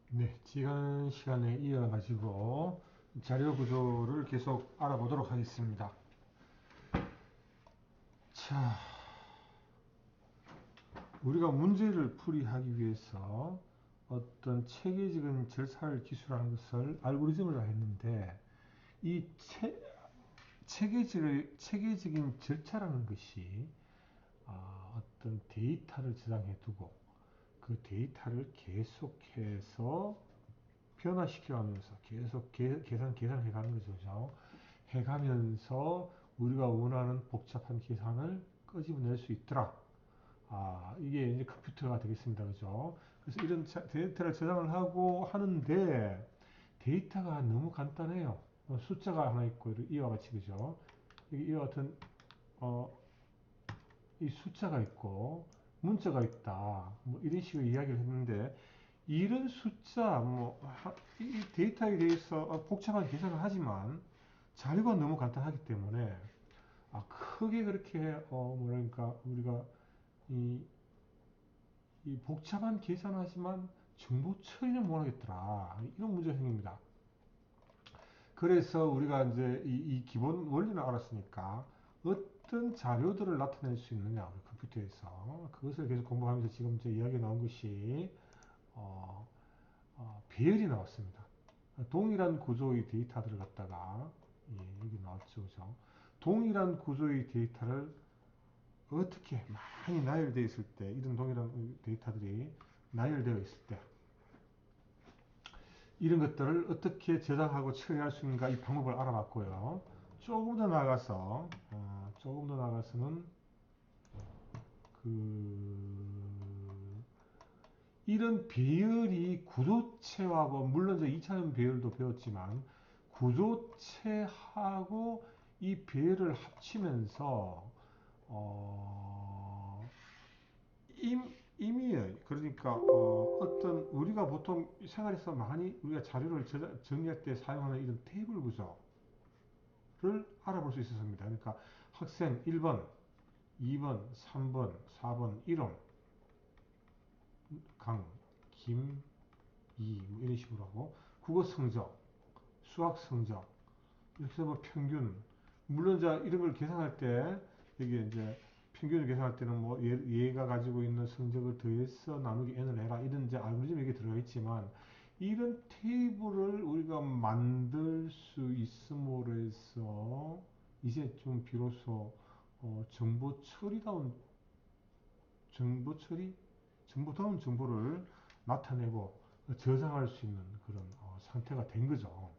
네, 지난 시간에 이어가지고 자료 구조를 계속 알아보도록 하겠습니다. 자, 우리가 문제를 풀이하기 위해서 어떤 체계적인 절차를 기술하는 것을 알고리즘이라 했는데 이 체계적인 절차라는 것이 어떤 데이터를 저장해 두고 그 데이터를 계속해서 변화시켜가면서 계속 계산해가는 거죠. 그죠? 해가면서 우리가 원하는 복잡한 계산을 끄집어낼 수 있더라. 이게 이제 컴퓨터가 되겠습니다. 그죠? 그래서 이런 데이터를 저장을 하고 하는데 데이터가 너무 간단해요. 숫자가 하나 있고 이와 같이 그죠? 이와 같은 어, 이 숫자가 있고 문자가 있다. 뭐 이런 식으로 이야기를 했는데 이런 숫자 이 데이터에 대해서 복잡한 계산을 하지만 자료가 너무 간단하기 때문에 크게 그렇게 뭐랄까 우리가 이, 이 복잡한 계산을 하지만 정보 처리는 못하겠더라 이런 문제가 생깁니다. 그래서 우리가 이제 이 기본 원리를 알았으니까 어떤 자료들을 나타낼 수 있느냐 우리 컴퓨터에서 그것을 계속 공부하면서 지금 이제 이야기 나온 것이 어, 배열이 나왔습니다. 동일한 구조의 데이터들을 갖다가 여기 나왔죠, 그죠? 동일한 구조의 데이터를 어떻게 많이 나열되어 있을 때 이런 동일한 데이터들이 나열되어 있을 때 이런 것들을 어떻게 저장하고 처리할 수 있는가 이 방법을 알아봤고요. 조금 더 나가서는 그 이런 배열이 구조체하고 물론 저 2차원 배열도 배웠지만 구조체하고 이 배열을 합치면서 어, 임의의 그러니까 어떤 우리가 보통 생활에서 많이 우리가 자료를 정리할 때 사용하는 이런 테이블 구조를 알아볼 수 있었습니다. 그러니까 학생 1번, 2번, 3번, 4번, 1원, 강, 김, 뭐 이런 식으로 하고 국어 성적, 수학 성적 이렇게 해서 뭐 평균 물론 자 이런 걸 계산할 때 이게 이제 평균을 계산할 때는 뭐 얘가 가지고 있는 성적을 더해서 나누기 n을 해라 이런 이제 알고리즘 이게 들어가 있지만 이런 테이블을 우리가 만들 수 있음으로 해서 이제 좀 비로소 정보 처리다운 정보 처리 정보다운 정보를 나타내고 저장할 수 있는 그런 상태가 된 거죠.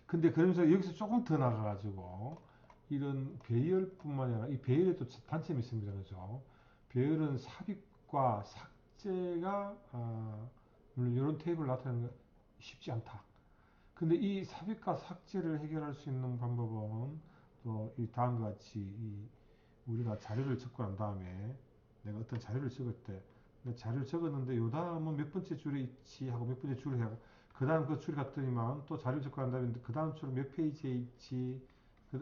근데 그러면서 여기서 조금 더 나가가지고 이런 배열뿐만이 아니라 이 배열에 또 단점이 있습니다. 그죠? 배열은 삽입과 삭제가 물론 이런 테이블 나타내는 거 쉽지 않다. 근데 이 삽입과 삭제를 해결할 수 있는 방법은 또 이 다음과 같이 우리가 자료를 적고 난 다음에 내가 어떤 자료를 적을 때 자료를 적었는데 요 다음은 몇 번째 줄에 있지 하고 몇 번째 줄에 하고 그 다음 그 줄에 갔더니만 또 자료를 적고 난 다음에 그 다음 줄은 몇 페이지에 있지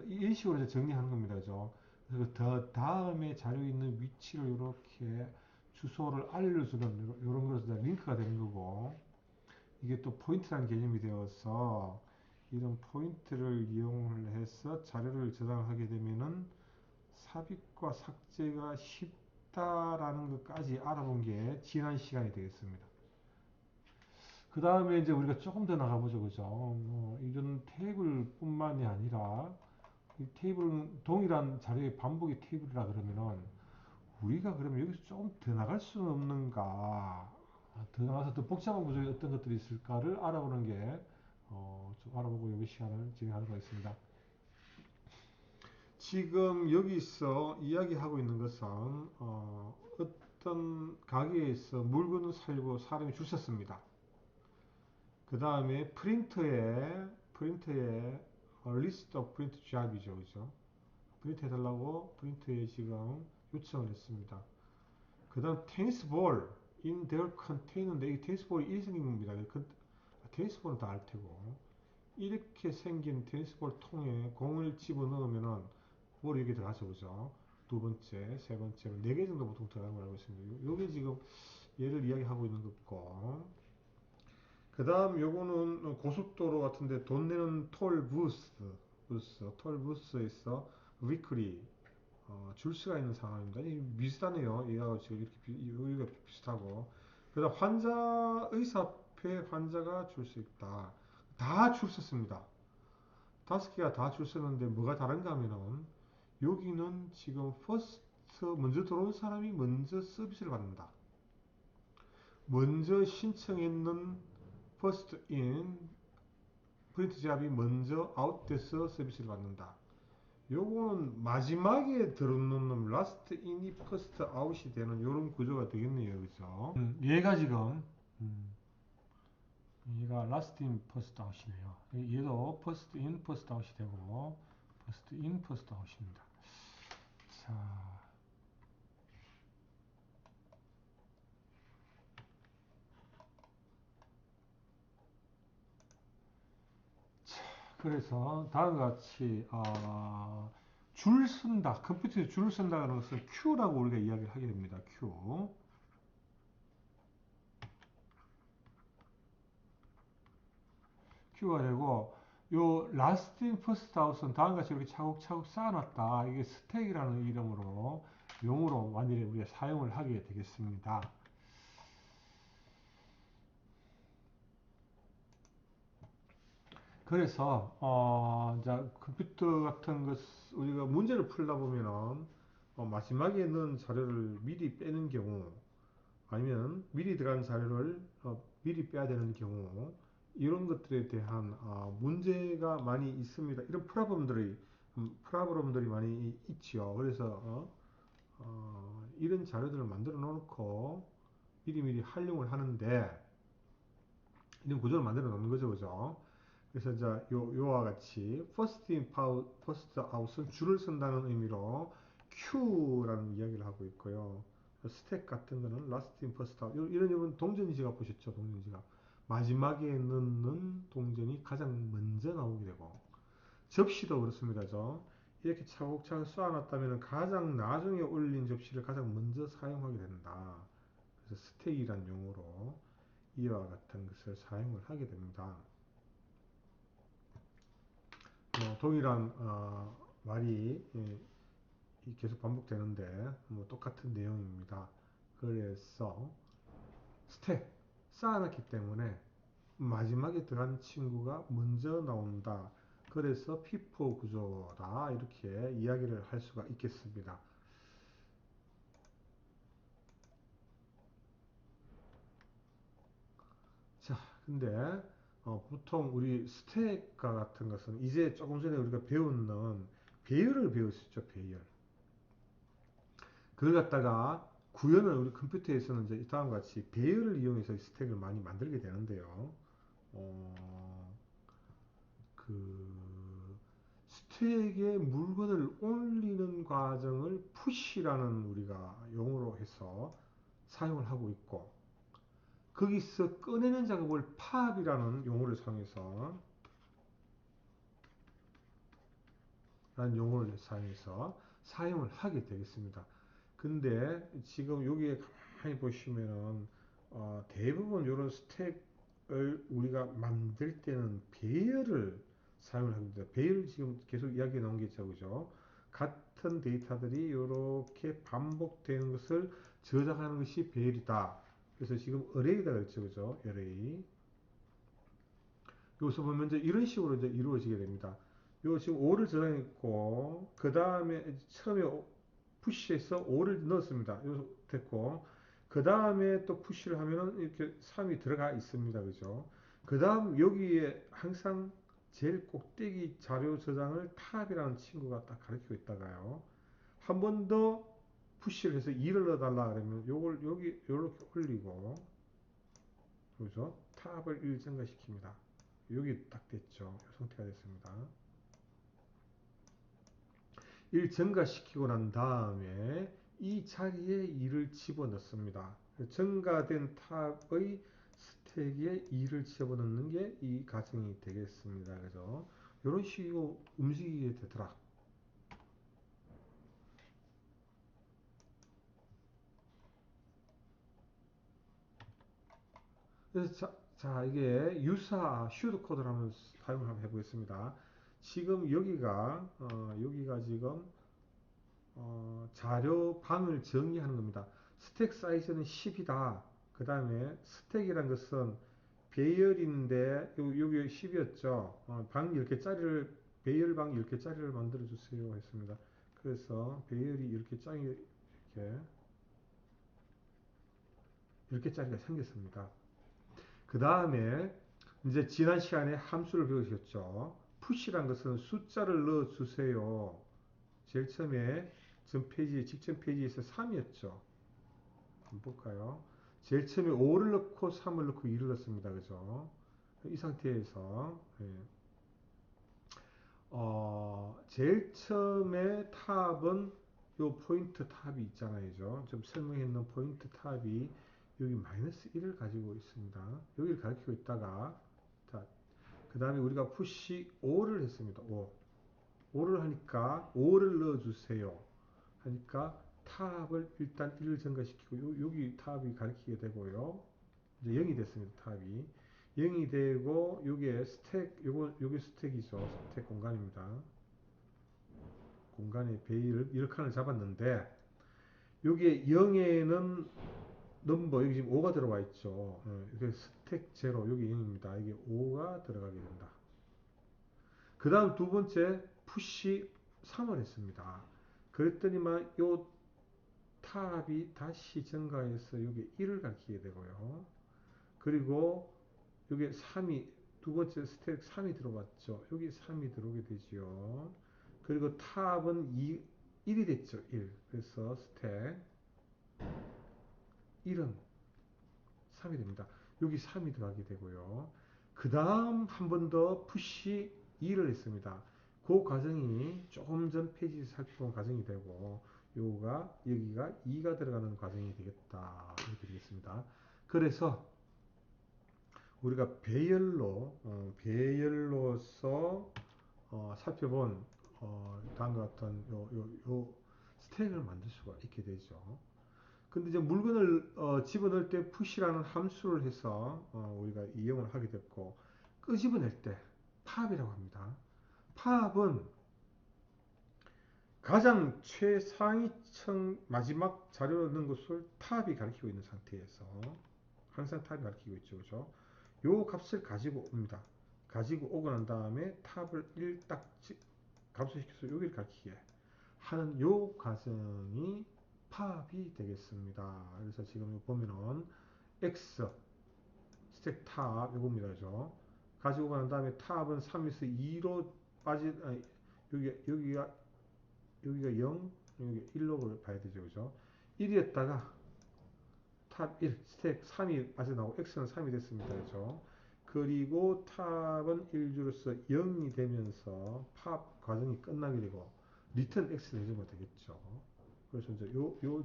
이런 식으로 이제 정리하는 겁니다. 그죠? 그래서 더 다음에 자료 있는 위치를 이렇게 주소를 알려주는 이런 것으로 링크가 되는 거고 이게 또 포인트라는 개념이 되어서 이런 포인트를 이용을 해서 자료를 저장하게 되면은 삽입과 삭제가 쉽다라는 것까지 알아본 게 지난 시간이 되겠습니다. 그 다음에 이제 우리가 조금 더 나가보죠, 그죠? 이런 테이블뿐만이 아니라 이 테이블은 동일한 자료의 반복의 테이블이라 그러면은 우리가 그러면 여기서 조금 더 나갈 수는 없는가? 더 나가서 더 복잡한 구조에 어떤 것들이 있을까를 알아보는 게 좀 알아보고 여기 시간을 진행하도록 하겠습니다. 지금 여기서 이야기하고 있는 것은 어떤 가게에서 물건을 사려고 사람이 줄 섰습니다. 그 다음에 프린터에 list of print job이죠, 그죠? 프린트 해달라고 프린터에 지금 요청을 했습니다. 그 다음 테니스 볼 in their container인데 이 테니스 볼이 이렇게 생긴 겁니다. 테니스 볼은 다 알 테고 이렇게 생긴 테니스 볼 통에 공을 집어 넣으면은 볼이 이렇게 들어가죠, 그죠? 두 번째, 세 번째, 네 개 정도 보통 들어가는 걸 알고 있습니다. 요게 지금 얘를 이야기하고 있는 거고 그 다음 요거는 고속도로 같은데 돈 내는 톨 부스에서 위클리 줄 수가 있는 상황입니다. 이 비슷하네요. 얘하고 지금 이렇게 여기가 비슷하고. 그다음 환자 의사표에 환자가 줄 수 있다. 다 줄 섰습니다. 다섯 개가 다 줄 섰는데 뭐가 다른가 하면은 여기는 지금 퍼스트 먼저 들어온 사람이 먼저 서비스를 받는다. 먼저 신청했는 퍼스트 인 프린트 잡이 먼저 아웃돼서 서비스를 받는다. 요거는 마지막에 들어오는 놈 라스트 인이 퍼스트 아웃이 되는 요런 구조가 되겠네요. 그죠? 얘가 지금 얘가 라스트 인 퍼스트 아웃이네요. 얘도 퍼스트 인 퍼스트 아웃이 되고 퍼스트 인 퍼스트 아웃입니다. 자, 그래서 다음과 같이 줄 쓴다. 컴퓨터에 줄을 쓴다는 것을 Q라고 우리가 이야기를 하게 됩니다. Q. Q가 되고 요 라스트 인 퍼스트 아웃은 다음과 같이 이렇게 차곡차곡 쌓아놨다. 이게 스택이라는 이름으로 용어로 완전히 우리가 사용을 하게 되겠습니다. 그래서 이제 컴퓨터 같은 것 우리가 문제를 풀다 보면은 마지막에 넣은 자료를 미리 빼는 경우 아니면 미리 들어간 자료를 미리 빼야 되는 경우 이런 것들에 대한 문제가 많이 있습니다. 이런 프라브럼들이 많이 있지요. 그래서 이런 자료들을 만들어 놓고 미리미리 활용을 하는데 이런 구조를 만들어 놓는 거죠, 그죠? 그래서 이제 요와 같이 first in, first out은 줄을 쓴다는 의미로 Q라는 이야기를 하고 있고요. 스택 같은 거는 last in, first out. 이런 동전지갑 보셨죠? 동전지갑. 마지막에 넣는 동전이 가장 먼저 나오게 되고 접시도 그렇습니다. 이렇게 차곡차곡 쌓아놨다면 가장 나중에 올린 접시를 가장 먼저 사용하게 된다. 그래서 스택이란 용어로 이와 같은 것을 사용을 하게 됩니다. 동일한 말이 계속 반복되는데 뭐 똑같은 내용입니다. 그래서 스택 쌓아놨기 때문에 마지막에 들어간 친구가 먼저 나온다. 그래서 피포 구조다 이렇게 이야기를 할 수가 있겠습니다. 자, 근데 보통 우리 스택과 같은 것은 이제 조금 전에 우리가 배웠는 배열을 배웠었죠. 배열. 그걸 갖다가 구현을 우리 컴퓨터에서는 이제 다음과 같이 배열을 이용해서 스택을 많이 만들게 되는데요. 어, 그 스택에 물건을 올리는 과정을 푸시라는 우리가 용어로 해서 사용을 하고 있고 거기서 꺼내는 작업을 팝이라는 용어를 사용해서 사용을 하게 되겠습니다. 근데 지금 여기에 가만히 보시면은 대부분 이런 스택을 우리가 만들 때는 배열을 사용을 합니다. 배열 지금 계속 이야기 나온 게 있죠, 그죠? 같은 데이터들이 이렇게 반복되는 것을 저장하는 것이 배열이다. 그래서 지금 어레이다 그랬죠, 그죠? 어레이. 여기서 보면 이제 이런 식으로 이제 이루어지게 됩니다. 요 지금 5를 저장했고 그 다음에 처음에 푸시해서 5를 넣었습니다. 요 됐고 그 다음에 또 푸시를 하면은 이렇게 3이 들어가 있습니다. 그죠? 그 다음 여기에 항상 제일 꼭대기 자료 저장을 탑이라는 친구가 딱 가르치고 있다가요. 한 번 더 푸시를 해서 2를 넣어달라 그러면 요걸 여기 이렇게 올리고 그죠? 탑을 1 증가시킵니다. 여기 딱 됐죠. 이 상태가 됐습니다. 1 증가시키고 난 다음에 이 자리에 2를 집어넣습니다. 증가된 탑의 스택에 2를 집어넣는 게 이 과정이 되겠습니다. 그래서 이런 식으로 움직이게 되더라. 그래서 자, 이게 유사 슈도 코드를 한번 사용을 한번 해보겠습니다. 지금 여기가 지금 자료 방을 정의하는 겁니다. 스택 사이즈는 10이다. 그 다음에 스택이란 것은 배열인데 여기 10이었죠. 방 10개짜리를 배열방 10개짜리를 만들어 주세요 했습니다. 그래서 배열이 10개짜리 이렇게 짜리가 생겼습니다. 그 다음에 이제 지난 시간에 함수를 배우셨죠. 푸시란 것은 숫자를 넣어 주세요. 제일 처음에 직전 페이지에서 3이었죠. 한번 볼까요? 제일 처음에 5를 넣고 3을 넣고 2를 넣습니다. 그죠? 이 상태에서 제일 처음에 탑은 요 포인트 탑이 있잖아요. 좀 설명해 놓은 포인트 탑이 여기 마이너스 1을 가지고 있습니다. 여기를 가리키고 있다가 자, 그 다음에 우리가 푸시 5를 했습니다. 5를 하니까 5를 넣어주세요. 하니까 탑을 일단 1을 증가시키고 여기 탑이 가리키게 되고요. 이제 0이 됐습니다. 탑이 0이 되고 요게 스택 요게 스택이죠. 스택 공간입니다. 공간의 베일을 1칸을 잡았는데 요게 0에는 넘버 여기 지금 5가 들어와 있죠. 이게 스택 제로 여기 0입니다. 이게 5가 들어가게 된다. 그 다음 두 번째 푸시 3을 했습니다. 그랬더니만 요 탑이 다시 증가해서 여기 1을 가리키게 되고요. 그리고 여기 3이 두 번째 스택 3이 들어왔죠. 여기 3이 들어오게 되지요. 그리고 탑은 1이 됐죠. 1. 그래서 스택 1은 3이 됩니다. 여기 3이 들어가게 되고요. 그 다음 한 번 더 푸시 2를 했습니다. 그 과정이 조금 전 페이지 살펴본 과정이 되고 여기가 2가 들어가는 과정이 되겠다. 이렇게 되겠습니다. 그래서 우리가 배열로서 살펴본 다음과 같은 요 스택을 만들 수가 있게 되죠. 근데 이제 물건을 집어넣을 때 push라는 함수를 해서 우리가 이용을 하게 됐고 끄집어낼 때 pop이라고 합니다. pop은 가장 최상위층 마지막 자료를 넣는 것을 탑이 가리키고 있는 상태에서 항상 탑이 가리키고 있죠. 그죠? 요 값을 가지고 옵니다. 가지고 오고 난 다음에 탑을 1딱 감소시켜서 여기를 가리키게 하는 요 과정이 팝이 되겠습니다. 그래서 지금 보면은 X 스택 탑 요겁니다. 그죠? 가지고 간 다음에 탑은 3에서 2로 아니, 여기가 0, 여기 1로 봐야 되죠. 그죠? 1이었다가 탑 1, 스택 3이 빠져나오고 X는 3이 됐습니다. 그죠? 그리고 탑은 1주로서 0이 되면서 팝 과정이 끝나게 되고 리턴 X를 해주면 되겠죠. 그래서 이제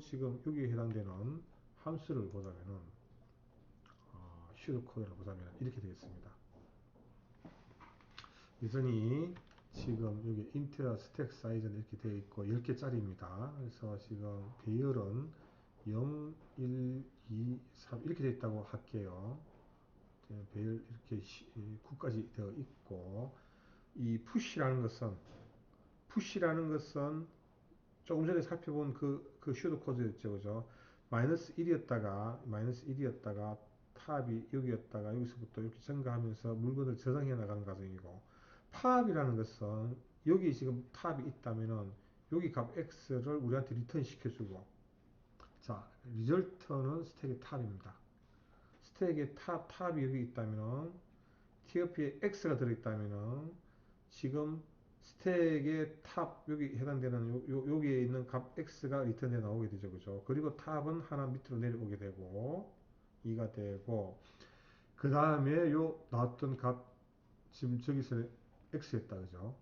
지금 여기에 해당되는 함수를 보자면은 슈도 코드를 보자면 이렇게 되겠습니다. 여전히 지금 여기 인테리어 스택 사이즈는 이렇게 되어 있고 10개짜리입니다. 그래서 지금 배열은 0, 1, 2, 3 이렇게 되어 있다고 할게요. 배열 이렇게 9까지 되어 있고 이 푸시라는 것은 조금 전에 살펴본 그 슈도 코드였죠. 그죠? 마이너스 1이었다가 탑이 여기였다가 여기서부터 이렇게 증가하면서 물건을 저장해 나가는 과정이고 팝이라는 것은 여기 지금 탑이 있다면은 여기 값 x를 우리한테 리턴 시켜주고 자 리절트는 스택의 탑입니다. 스택의 탑이 여기 있다면은 TOP에 x가 들어있다면은 지금 스택의 탑 여기 해당되는 여기에 있는 값 x가 리턴에 나오게 되죠. 그죠? 그리고 탑은 하나 밑으로 내려오게 되고 2가 되고 그 다음에 요 나왔던 값 지금 저기서 x였다. 그죠?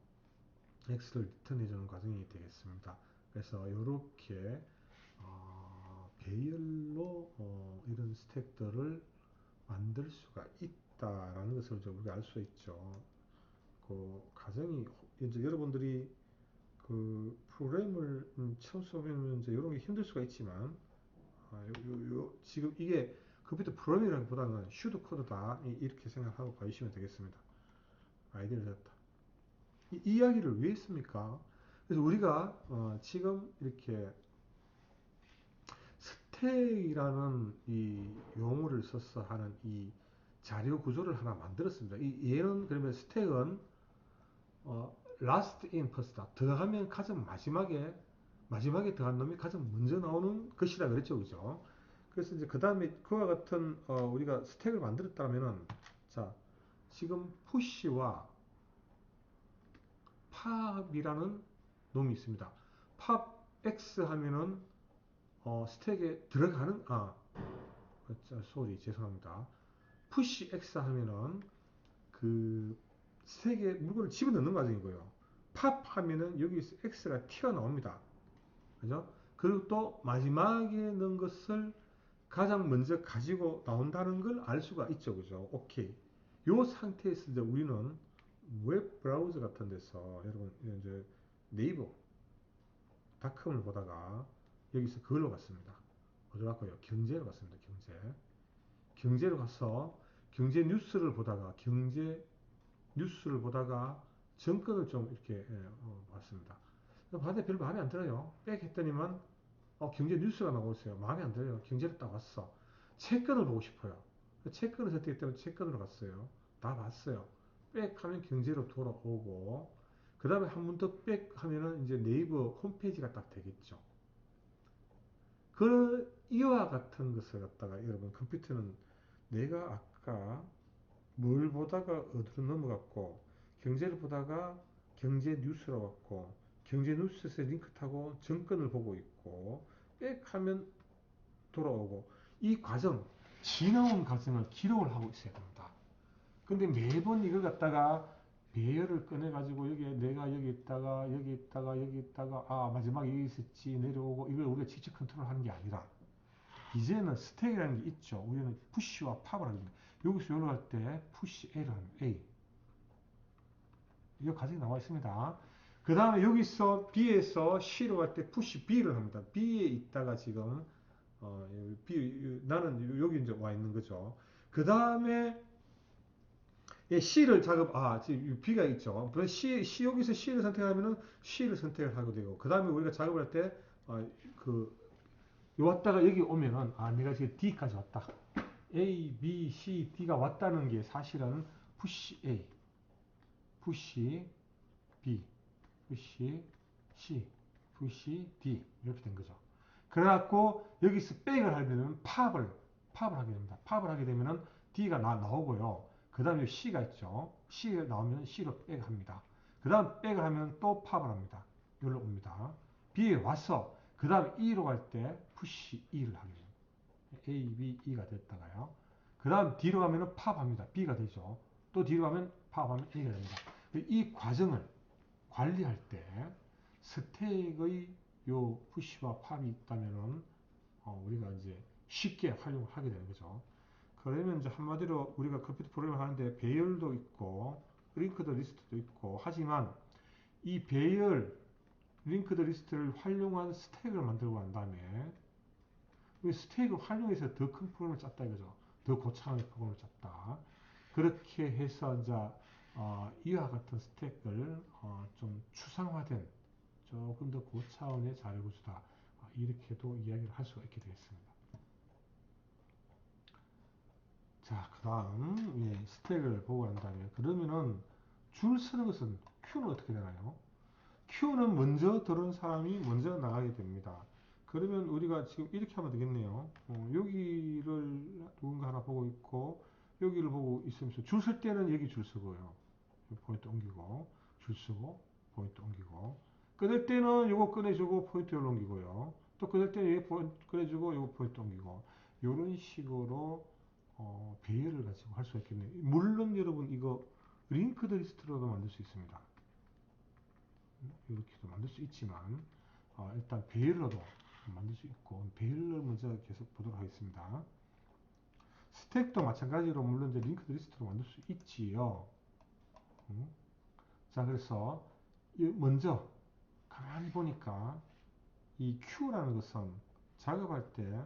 x를 리턴해 주는 과정이 되겠습니다. 그래서 이렇게 배열로 이런 스택들을 만들 수가 있다라는 것을 우리가 알 수 있죠. 그 과정이 이제 여러분들이 그 프로그램을 처음 써보면 이제 이런 게 힘들 수가 있지만 지금 이게 컴퓨터 프로그램이라기보다는 슈도 코드다 이렇게 생각하고 봐주시면 되겠습니다. 아이디어를 줬다. 이 이야기를 왜 했습니까? 그래서 우리가 지금 이렇게 스택이라는 이 용어를 써서 하는 이 자료 구조를 하나 만들었습니다. 얘는 그러면 스택은 last in first다. 들어가면 가장 마지막에 들어간 놈이 가장 먼저 나오는 것이다 그랬죠, 그죠? 그래서 이제 그 다음에 그와 같은 우리가 스택을 만들었다면은 자 지금 푸시와 팝이라는 놈이 있습니다. 팝 X 하면은 스택에 들어가는 소리 죄송합니다. 푸시 X 하면은 그 스택에 물건을 집어넣는 과정이고요. 팝 하면은 여기서 X가 튀어나옵니다. 그죠? 그리고 또 마지막에 넣은 것을 가장 먼저 가지고 나온다는 걸 알 수가 있죠. 그죠? 오케이. 요 상태에서 이제 우리는 웹 브라우저 같은 데서 여러분 이제 네이버 닷컴을 보다가 여기서 그걸로 갔습니다. 어디로 갔고요? 경제로 갔습니다. 경제로 가서 경제 뉴스를 보다가 정권을 좀 이렇게 봤습니다. 봤는데 별로 마음에 안 들어요. 빽 했더니만 경제 뉴스가 나오고 있어요. 마음에 안 들어요. 경제를 딱 왔어. 채권을 보고 싶어요. 채권을 선택했다면 채권으로 갔어요. 다 봤어요. 빽 하면 경제로 돌아오고 그 다음에 한 번 더 빽 하면은 이제 네이버 홈페이지가 딱 되겠죠. 이와 같은 것을 갖다가 여러분 컴퓨터는 내가 아까 뭘 보다가 어디로 넘어갔고 경제를 보다가 경제 뉴스로 왔고 경제 뉴스에서 링크 타고 정권을 보고 있고 빽 하면 돌아오고 이 과정 지나온 과정을 기록을 하고 있어야 됩니다. 근데 매번 이걸 갖다가 배열을 꺼내 가지고 여기 내가 여기 있다가 마지막에 여기 있었지 내려오고 이걸 우리가 직접 컨트롤하는 게 아니라 이제는 스택이라는 게 있죠. 우리는 푸시와 팝을 하게 됩니다. 여기서 올라갈 때 푸시 A를 하면 A. 이 과정이 나와 있습니다. 그 다음에 여기서 B에서 C로 갈 때 푸시 B를 합니다. B에 있다가 지금 나는 여기 이제 와 있는 거죠. 그 다음에 C를 지금 B가 있죠. 여기서 C를 선택하면은 C를 선택을 하게 되고, 그 다음에 우리가 작업할 때, 왔다가 여기 오면은, 내가 지금 D까지 왔다. A, B, C, D가 왔다는 게 사실은 푸시 A, 푸시 B, 푸시 C, 푸시 D 이렇게 된 거죠. 그래갖고 여기서 백을 하려면 팝을 하게 됩니다. 팝을 하게 되면은 D가 나오고요. 그 다음에 C가 있죠. C가 나오면 C로 백을 합니다. 그 다음 백을 하면 또 팝을 합니다. 여기로 옵니다. B에 와서 그 다음 E로 갈 때 푸시 E를 하게 됩니다. A, B, E가 됐다가요. 그 다음 D로 가면은 팝합니다. B가 되죠. 또 D로 가면 팝하면 A가 됩니다. 이 과정을 관리할 때 스택의 요 푸시와 팝이 있다면은 우리가 이제 쉽게 활용을 하게 되는 거죠. 그러면 이제 한마디로 우리가 컴퓨터 프로그램을 하는데 배열도 있고 링크드 리스트도 있고 하지만 이 배열 링크드 리스트를 활용한 스택을 만들고 난 다음에 이 스택을 활용해서 더 큰 프로그램을 짰다 이거죠. 더 고차원의 프로그램을 짰다. 그렇게 해서 이제 이와 같은 스택을 좀 추상화된 조금 더 고차원의 자료 구조다. 이렇게도 이야기를 할 수가 있게 되겠습니다. 자, 그 다음 스택을 보고 난 다음에 그러면은 줄 서는 것은 Q는 어떻게 되나요? Q는 먼저 들은 사람이 먼저 나가게 됩니다. 그러면 우리가 지금 이렇게 하면 되겠네요. 여기를 누군가 하나 보고 있고 여기를 보고 있으면서 줄 설 때는 여기 줄 서고요. 포인트 옮기고 줄 서고 포인트 옮기고 끊을 때는 요거 꺼내주고 포인트 여기로 옮기고요. 또 끊을 때는 여기 포인트 꺼내주고 요거 포인트 옮기고 이런 식으로 배열을 가지고 할 수가 있겠네요. 물론 여러분 이거 링크드 리스트로도 만들 수 있습니다. 이렇게도 만들 수 있지만 일단 배열로도 만들 수 있고 배열을 먼저 계속 보도록 하겠습니다. 스택도 마찬가지로 물론 이제 링크드 리스트로 만들 수 있지요. 자, 그래서 먼저 가만히 보니까 이 Q라는 것은 작업할 때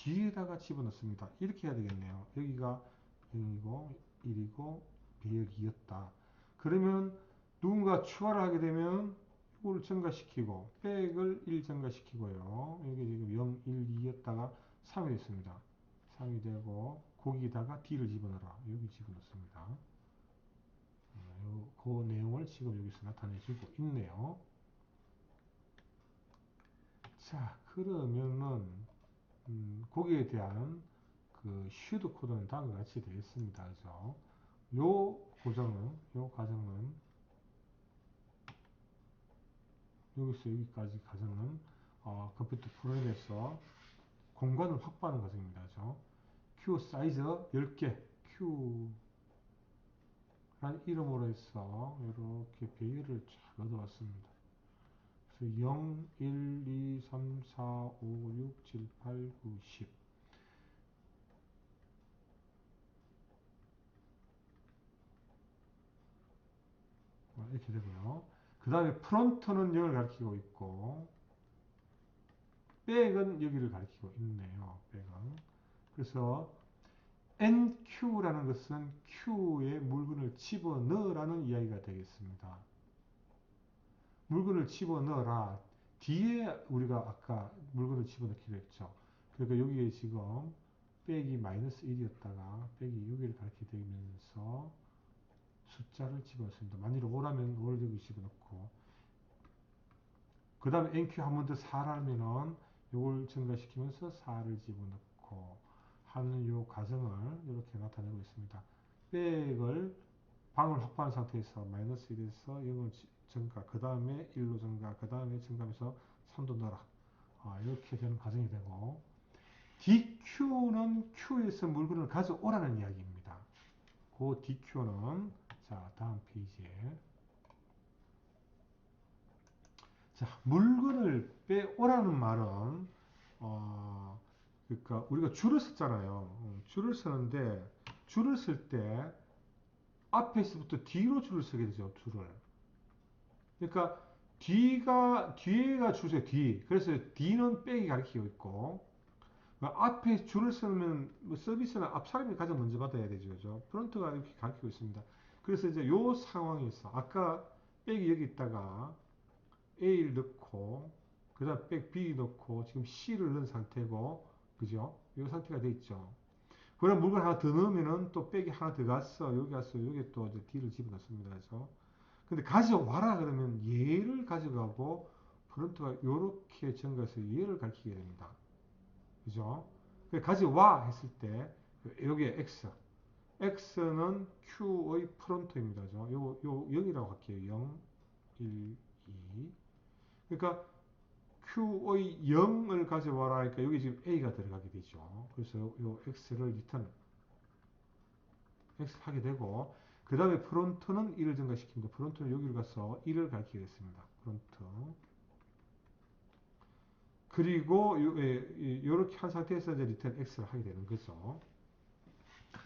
뒤에다가 집어넣습니다. 이렇게 해야 되겠네요. 여기가 0이고 1이고 배열 2였다. 그러면 누군가 추가를 하게 되면 이걸 증가시키고 백을 1 증가시키고요. 여기 지금 0, 1, 2였다가 3이 됐습니다. 3이 되고 거기다가 D를 집어넣어라. 여기 집어넣습니다. 그 내용을 지금 여기서 나타내주고 있네요. 자, 그러면은 거기에 대한 그 슈드 코드는 다음과 같이 되겠습니다. 그죠? 요 과정은 여기서 여기까지 과정은 컴퓨터 프로그램에서 공간을 확보하는 과정입니다. 그죠? q 사이즈 10개, q란 이름으로 해서 이렇게 배열을 쫙 얻어왔습니다. 그래서 0, 1, 2, 3, 4, 5, 6, 7, 8, 9, 10. 이렇게 되고요. 그 다음에 프론트는 0을 가리키고 있고, 백은 여기를 가리키고 있네요. 백은. 그래서 NQ라는 것은 Q에 물건을 집어넣으라는 이야기가 되겠습니다. 물건을 집어넣어라. 뒤에 우리가 아까 물건을 집어넣기로 했죠. 그러니까 여기에 지금 백이 마이너스 1이었다가 백이 여기를 가리키게 되면서 숫자를 집어넣습니다. 만일 5라면 5를 여기 집어넣고, 그 다음에 NQ 한 번 더 4라면은 이걸 증가시키면서 4를 집어넣고 하는 요 과정을 이렇게 나타내고 있습니다. 백을 방을 확보한 상태에서 마이너스 1에서 0을 증가, 그 다음에 1로 증가, 그 다음에 증가하면서 3도 넣어라. 이렇게 되는 과정이 되고, DQ는 Q에서 물건을 가져오라는 이야기입니다. 그 DQ는, 자, 다음 페이지에. 자, 물건을 빼오라는 말은, 그러니까 우리가 줄을 썼잖아요. 줄을 쓰는데, 줄을 쓸 때, 앞에서부터 뒤로 줄을 쓰게 되죠, 줄을. 그러니까, 뒤에가 줄이에요, 뒤. 그래서 D는 빼기 가리키고 있고, 앞에 줄을 쓰면 뭐 서비스는 앞 사람이 가장 먼저 받아야 되죠. 그죠? 프론트가 이렇게 가르치고 있습니다. 그래서 이제 요 상황에서 아까 백이 여기 있다가 A를 넣고 그다음 백 B 넣고 지금 C를 넣은 상태고 그죠? 이 상태가 돼 있죠. 그럼 물건 하나 더 넣으면은 또 백이 하나 더 갔어. 여기 갔어. 여기 또 이제 D를 집어넣습니다. 그죠? 근데 가져와라 그러면 얘를 가져가고 프론트가 요렇게 증가해서 얘를 가리키게 됩니다. 그죠? 가져와 했을 때 여기에 x x는 q의 프론트입니다. 그죠? 요 0이라고 할게요. 0, 1, 2. 그러니까 q의 0을 가져와라 하니까 여기 지금 a가 들어가게 되죠. 그래서 요 x를 리턴 x 하게 되고 그 다음에 프론트는 1을 증가시킵니다. 프론트는 여기를 가서 1을 가리키게 됐습니다. 프론트. 그리고 이렇게 한 상태에서 이제 리턴 x를 하게 되는 거죠.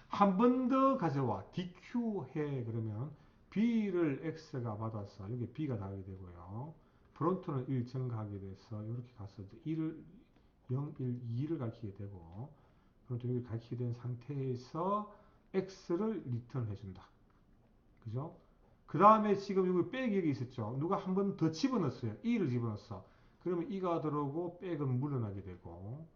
한 번 더 가져와 DQ 해 그러면 B를 X가 받아서 여기 B가 나오게 되고요. 프론트는 1 증가하게 돼서 이렇게 가서 이제 1을 0, 1, 2를 가리키게 되고 프론트 여기 가리키게 된 상태에서 X를 리턴 해준다. 그죠? 그 다음에 지금 여기 백이 여기 있었죠. 누가 한 번 더 집어넣었어요. 2를 집어넣었어. 그러면 2가 들어오고 백은 물러나게 되고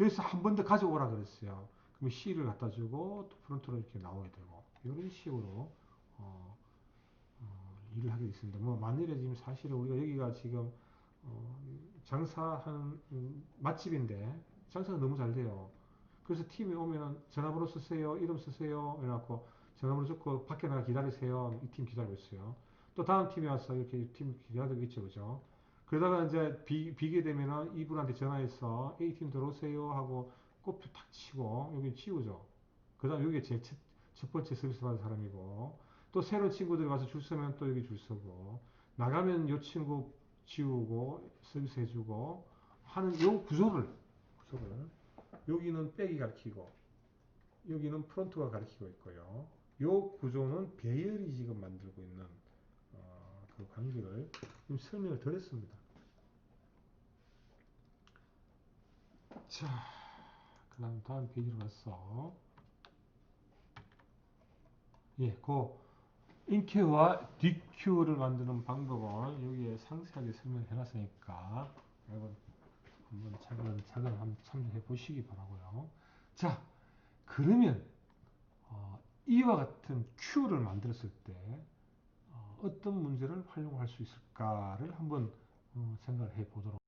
여기서 한 번 더 가져오라 그랬어요. 그럼 C를 갖다 주고 또 프론트로 이렇게 나오게 되고 이런 식으로 어, 일을 하게 됐습니다. 뭐 만일에 지금 사실은 우리가 여기가 지금 장사하는 맛집인데 장사가 너무 잘 돼요. 그래서 팀이 오면은 전화번호 쓰세요, 이름 쓰세요, 이래갖고 전화번호 적고 밖에 나가 기다리세요. 이 팀 기다리고 있어요. 또 다음 팀이 와서 이렇게 팀 기다리고 있죠, 그죠? 그러다가 이제 비게 되면은 이분한테 전화해서 A팀 들어오세요 하고 꽃표 탁 치고 여기 치우죠. 그 다음 여기 첫 번째 서비스 받은 사람이고 또 새로운 친구들이 와서 줄 서면 또 여기 줄 서고 나가면 요 친구 지우고 서비스 해주고 하는 요 구조를 여기는 백이 가리키고 여기는 프론트가 가리키고 있고요. 요 구조는 배열이 지금 만들고 있는 그 관계를 좀 설명을 드렸습니다. 자, 그 다음 페이지로 갔어. 예, 그 인큐와 DQ를 만드는 방법은 여기에 상세하게 설명해 놨으니까 여러분 한번 차근차근 한번 참조해 보시기 바라고요. 자, 그러면 이와 같은 Q를 만들었을 때 어떤 문제를 활용할 수 있을까를 한번 생각을 해 보도록